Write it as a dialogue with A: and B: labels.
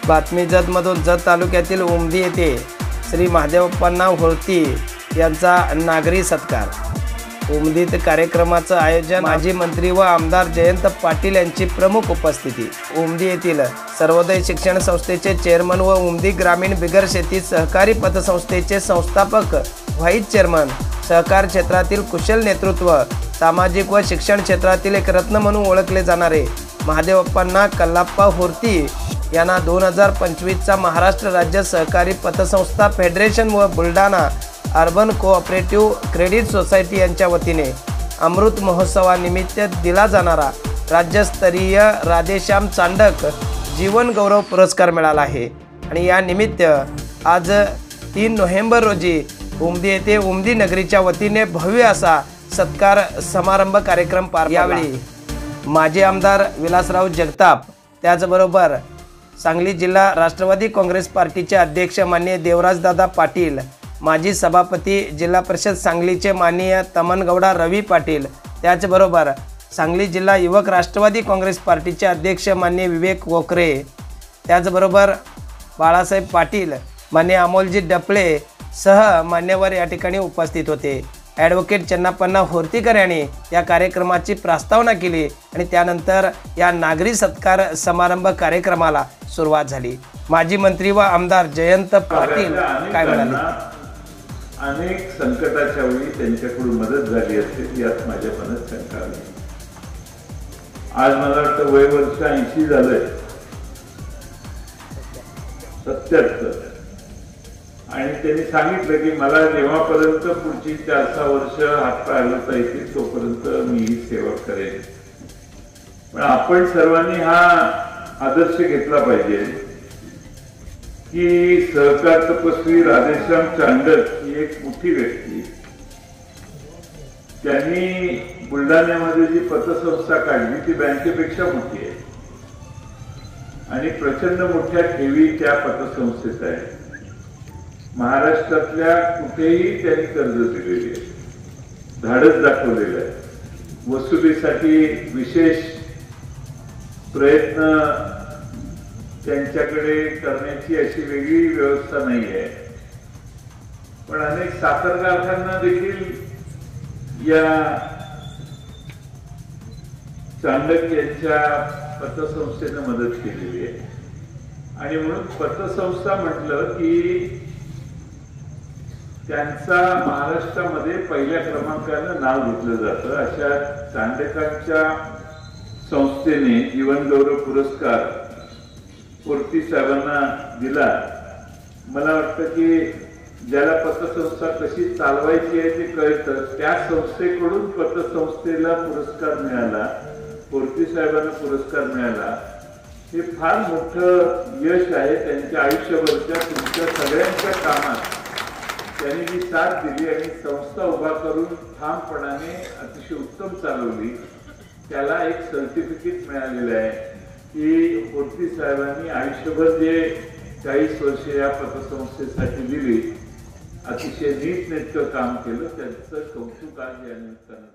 A: बातमी जतमधून जत तालुक्यातील उमदी येथे श्री महादेवप्पांना होर्ती यांचा नागरी सत्कार। उमदीत कार्यक्रमाचं आयोजन माजी मंत्री व आमदार जयंत पाटील यांची प्रमुख उपस्थिती। उमदी येथील सर्वोदय शिक्षण संस्थेचे चेअरमन व उमदी ग्रामीण बिगर शेती सहकारी पतसंस्थेचे संस्थापक व्हाईस चेअरमन, सहकार क्षेत्रातील कुशल नेतृत्व, सामाजिक व शिक्षण क्षेत्रातील एक रत्न म्हणून ओळखले जाणारे महादेवप्पांना कल्लाप्पा होर्ती यांना 2025चा महाराष्ट्र राज्य सहकारी पतसंस्था फेडरेशन व Buldhana urban cooperative credit society यांच्या वतीने अमृत महोत्सवानिमित्त दिला जाणारा राज्यस्तरीय राधेश्याम चांडक जीवन गौरव पुरस्कार मिळाला आहे। आणि या निमित्त आज 3 नोव्हेंबर रोजी उमदी येथे उमदी नगरीच्या वतीने भव्य असा सत्कार समारंभ कार्यक्रम पार पडला। यावेळी माजी आमदार विलासराव जगताप, त्याचबरोबर सांगली जिल्हा राष्ट्रवादी काँग्रेस पार्टीचे अध्यक्ष माननीय देवराजदादा पाटील, माजी सभापती जिल्हा परिषद सांगलीचे माननीय तमनगौडा रवी पाटील, त्याचबरोबर सांगली जिल्हा युवक राष्ट्रवादी काँग्रेस पार्टीचे अध्यक्ष माननीय विवेक वोकरे, त्याचबरोबर बाळासाहेब पाटील, माननीय अमोलजी डपळे सह मान्यवर या ठिकाणी उपस्थित होते। ॲडव्होकेट चन्नाप्पा होर्तीकर यांनी या कार्यक्रमाची प्रस्तावना केली आणि त्यानंतर या नागरी सत्कार समारंभ कार्यक्रमाला सुरुवात झाली। माजी मंत्री व आमदार जयंत पाटील काय म्हणाले?
B: अनेक संकटाच्या वेळी त्यांच्याकडून मदत झाली असेल यात माझ्या मनात शंका नाही। आज मला वाटतं वय वर्ष 80 झालंय, 77, आणि त्यांनी सांगितलं की मला जेव्हापर्यंत पुढची 4-6 वर्ष हातपाय हलवता येतील तोपर्यंत मी ही सेवा करेन। पण आपण सर्वांनी हा आदर्श घेतला पाहिजे की सहकार तपस्वी राधेश्याम चांडक ही एक मोठी व्यक्ती, त्यांनी बुलढाण्यामध्ये जी पतसंस्था काढली ती बँकेपेक्षा मोठी आहे आणि प्रचंड मोठ्या ठेवी त्या पतसंस्थेत आहे। महाराष्ट्रातल्या कुठेही त्यांनी कर्ज दिलेली आहे, धाडस दाखवलेलं आहे। वसुलीसाठी विशेष प्रयत्न त्यांच्याकडे करण्याची अशी वेगळी व्यवस्था नाही आहे। पण अनेक साखर कारखान्यांना देखील या चांडक यांच्या पतसंस्थेने मदत केलेली आहे। आणि म्हणून पतसंस्था म्हटलं की त्यांचा महाराष्ट्रामध्ये पहिल्या क्रमांकाने नाव घेतलं जातं। अशा चांडकांच्या संस्थेने जीवन गौरव पुरस्कार होर्ती साहेबांना दिला। मला वाटतं की ज्याला पतसंस्था कशी चालवायची आहे ते कळतं, त्या संस्थेकडून पतसंस्थेला पुरस्कार मिळाला, होर्ती साहेबांना पुरस्कार मिळाला, हे फार मोठं यश आहे त्यांच्या आयुष्यभरच्या तुमच्या सगळ्यांच्या कामात त्यांनी जी साथ दिली आणि संस्था उभा करून ठामपणाने अतिशय उत्तम चालवली, त्याला एक सर्टिफिकेट मिळालेलं आहे की होर्ती साहेबांनी आयुष्यभर जे 40 वर्ष या पतसंस्थेसाठी दिली, अतिशय नीटनेटकं काम केलं, त्यांचं कौतुक आज या निमित्तानं